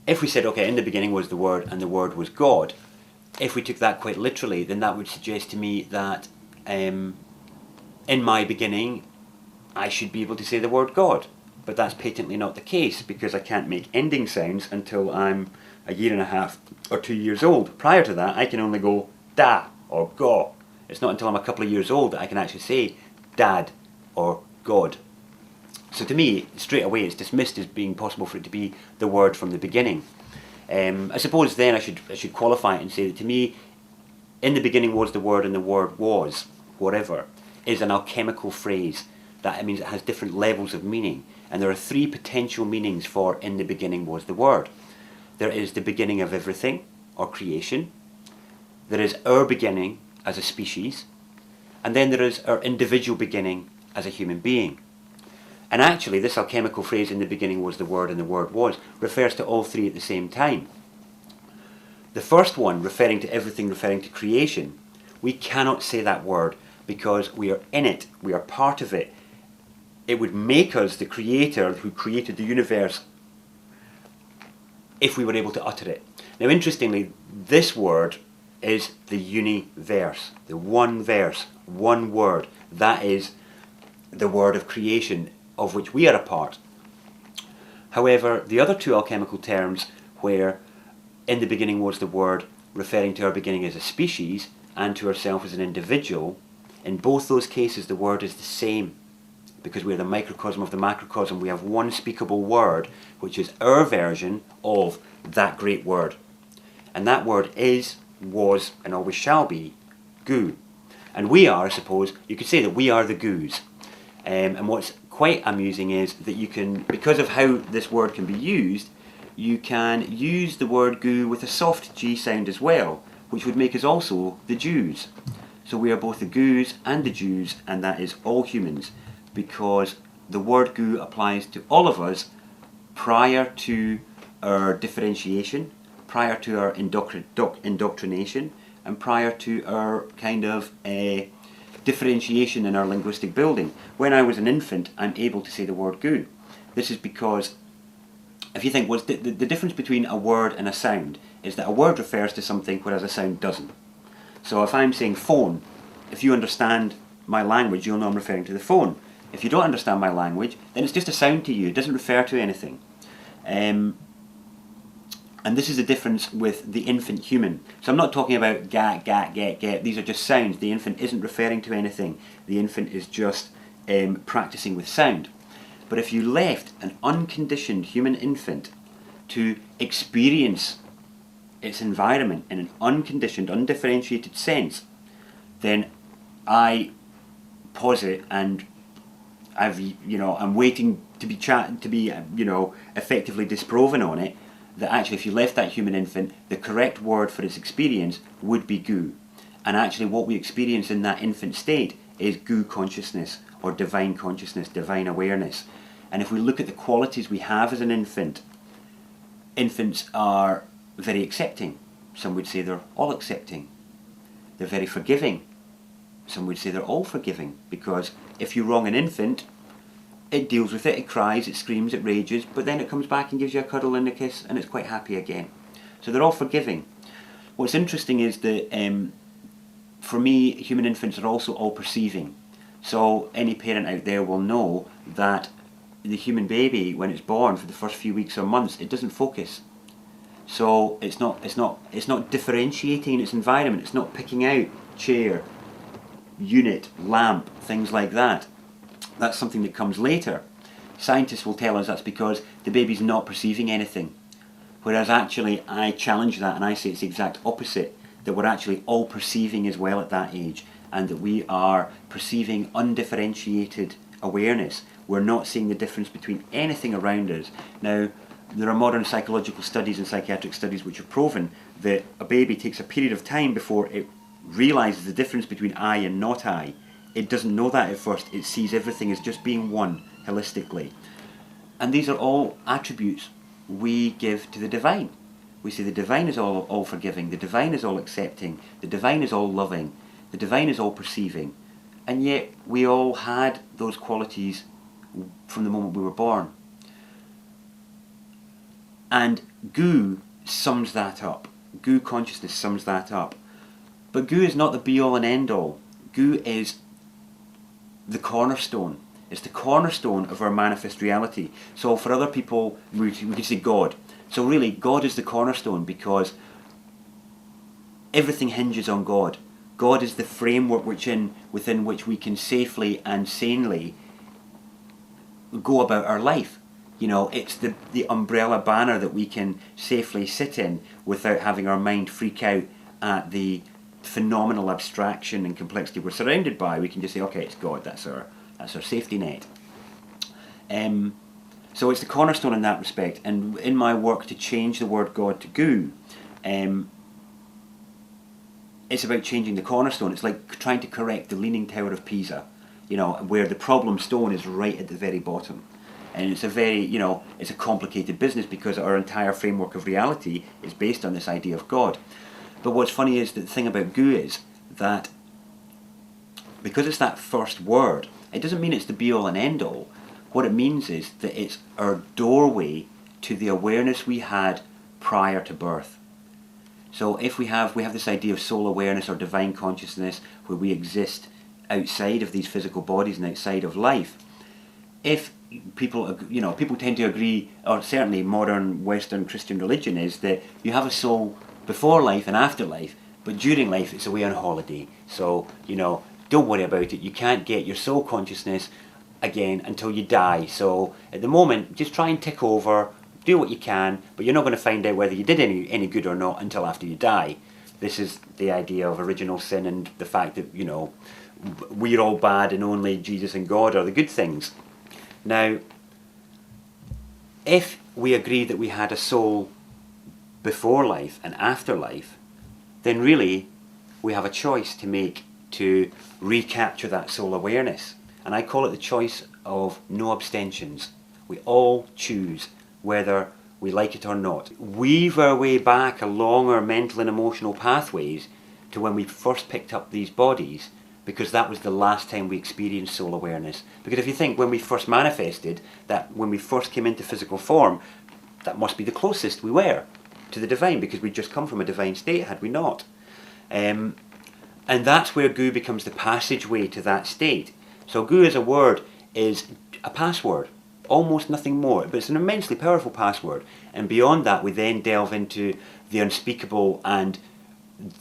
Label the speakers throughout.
Speaker 1: if we said, okay, in the beginning was the Word and the Word was God, if we took that quite literally, then that would suggest to me that in my beginning I should be able to say the word God. But that's patently not the case, because I can't make ending sounds until I'm a year and a half or 2 years old. Prior to that, I can only go da or go. It's not until I'm a couple of years old that I can actually say dad or God. So to me, straight away, it's dismissed as being possible for it to be the word from the beginning. I suppose then I should qualify it and say that to me, in the beginning was the Word and the Word was, whatever, is an alchemical phrase. That means it has different levels of meaning. And there are three potential meanings for in the beginning was the Word. There is the beginning of everything, or creation. There is our beginning as a species. And then there is our individual beginning as a human being. And actually, this alchemical phrase, in the beginning was the Word and the Word was, refers to all three at the same time. The first one, referring to everything, referring to creation, we cannot say that word because we are in it, we are part of it. It would make us the creator who created the universe if we were able to utter it. Now, interestingly, this word is the universe, the one verse, one word. That is the word of creation, of which we are a part. However, the other two alchemical terms, where in the beginning was the Word, referring to our beginning as a species and to ourselves as an individual, in both those cases the word is the same, because we are the microcosm of the macrocosm. We have one speakable word, which is our version of that great word. And that word is, was, and always shall be, goo. And we are, I suppose, you could say that we are the goos. And what's quite amusing is that you can, because of how this word can be used, you can use the word goo with a soft G sound as well, which would make us also the Jews. So we are both the goos and the Jews, and that is all humans, because the word goo applies to all of us prior to our differentiation, prior to our indoctrination, and prior to our kind of differentiation in our linguistic building. When I was an infant, I'm able to say the word goo. This is because, if you think, the difference between a word and a sound is that a word refers to something whereas a sound doesn't. So if I'm saying phone, if you understand my language, you'll know I'm referring to the phone. If you don't understand my language, then it's just a sound to you. It doesn't refer to anything. And this is the difference with the infant human. So I'm not talking about gat, gat, get. These are just sounds. The infant isn't referring to anything. The infant is just practicing with sound. But if you left an unconditioned human infant to experience its environment in an unconditioned, undifferentiated sense, then I posit, and I'm waiting to be effectively disproven on it, that actually if you left that human infant, the correct word for its experience would be goo. And actually what we experience in that infant state is goo consciousness, or divine consciousness, divine awareness. And if we look at the qualities we have as an infant, infants are very accepting. Some would say they're all accepting. They're very forgiving. Some would say they're all forgiving, because if you wrong an infant, it deals with it, it cries, it screams, it rages, but then it comes back and gives you a cuddle and a kiss, and it's quite happy again. So they're all forgiving. What's interesting is that for me, human infants are also all perceiving. So any parent out there will know that the human baby, when it's born, for the first few weeks or months, it doesn't focus. So it's not differentiating in its environment. It's not picking out chair, unit, lamp, things like that. That's something that comes later. Scientists will tell us that's because the baby's not perceiving anything. Whereas actually I challenge that and I say it's the exact opposite, that we're actually all perceiving as well at that age, and that we are perceiving undifferentiated awareness. We're not seeing the difference between anything around us. Now, there are modern psychological studies and psychiatric studies which have proven that a baby takes a period of time before it realises the difference between I and not I. It doesn't know that at first. It sees everything as just being one, holistically. And these are all attributes we give to the divine. We say the divine is all forgiving, the divine is all accepting, the divine is all loving, the divine is all perceiving. And yet we all had those qualities from the moment we were born. And goo sums that up. Goo consciousness sums that up. But goo is not the be all and end all. Goo is the cornerstone. It's the cornerstone of our manifest reality. So for other people, we can say God. So really, God is the cornerstone because everything hinges on God. God is the framework within which we can safely and sanely go about our life. You know, it's the umbrella banner that we can safely sit in without having our mind freak out at the phenomenal abstraction and complexity we're surrounded by. We can just say, okay, it's God, that's our safety net. So it's the cornerstone in that respect. And in my work to change the word God to goo, it's about changing the cornerstone. It's like trying to correct the Leaning Tower of Pisa, you know, where the problem stone is right at the very bottom. And it's a very, you know, it's a complicated business because our entire framework of reality is based on this idea of God. But what's funny is that the thing about goo is that because it's that first word, it doesn't mean it's the be all and end all. What it means is that it's our doorway to the awareness we had prior to birth. So if we have this idea of soul awareness or divine consciousness where we exist outside of these physical bodies and outside of life, if people, you know, people tend to agree, or certainly modern Western Christian religion is that you have a soul before life and after life, but during life it's away on holiday. So, you know, don't worry about it. You can't get your soul consciousness again until you die. So at the moment, just try and tick over, do what you can, but you're not going to find out whether you did any good or not until after you die. This is the idea of original sin and the fact that, you know, we're all bad and only Jesus and God are the good things. Now, if we agree that we had a soul before life and after life, then really we have a choice to make to recapture that soul awareness. And I call it the choice of no abstentions. We all choose whether we like it or not. Weave our way back along our mental and emotional pathways to when we first picked up these bodies, because that was the last time we experienced soul awareness. Because if you think when we first manifested, that when we first came into physical form, that must be the closest we were to the divine, because we'd just come from a divine state, had we not. And that's where goo becomes the passageway to that state. So goo as a word is a password, almost nothing more, but it's an immensely powerful password. And beyond that, we then delve into the unspeakable and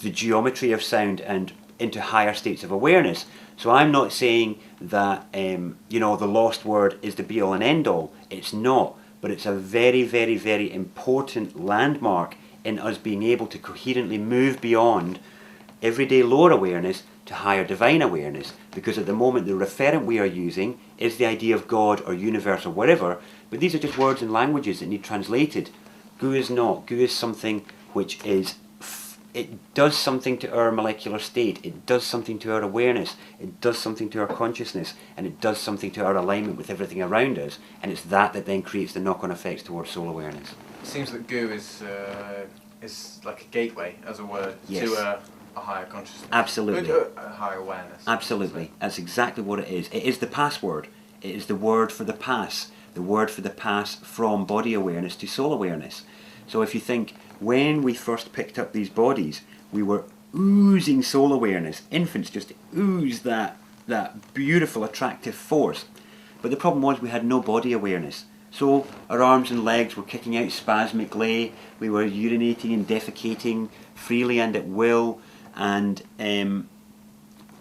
Speaker 1: the geometry of sound and into higher states of awareness. So I'm not saying that you know, the lost word is the be all and end all. It's not, but it's a very, very, very important landmark in us being able to coherently move beyond everyday lower awareness to higher divine awareness. Because at the moment the referent we are using is the idea of God or universe or whatever, but these are just words and languages that need translated. Goo is not. Goo is something which is it does something to our molecular state, it does something to our awareness, it does something to our consciousness, and it does something to our alignment with everything around us, and it's that then creates the knock-on effects towards soul awareness.
Speaker 2: It seems that goo is like a gateway, as a word,
Speaker 1: yes,
Speaker 2: to a higher consciousness.
Speaker 1: Absolutely.
Speaker 2: A higher awareness.
Speaker 1: Absolutely. That's exactly what it is. It is the password. It is the word for the pass from body awareness to soul awareness. So if you think, when we first picked up these bodies, we were oozing soul awareness. Infants just ooze that beautiful, attractive force. But the problem was we had no body awareness. So our arms and legs were kicking out spasmically, we were urinating and defecating freely and at will, and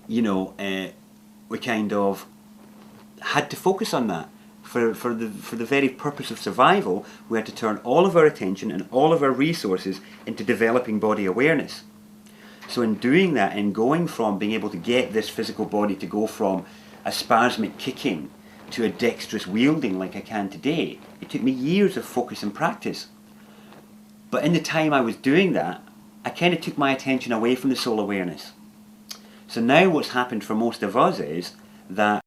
Speaker 1: we kind of had to focus on that. For the very purpose of survival, we had to turn all of our attention and all of our resources into developing body awareness. So in doing that, in going from being able to get this physical body to go from a spasmic kicking to a dexterous wielding like I can today, it took me years of focus and practice. But in the time I was doing that, I kind of took my attention away from the soul awareness. So now what's happened for most of us is that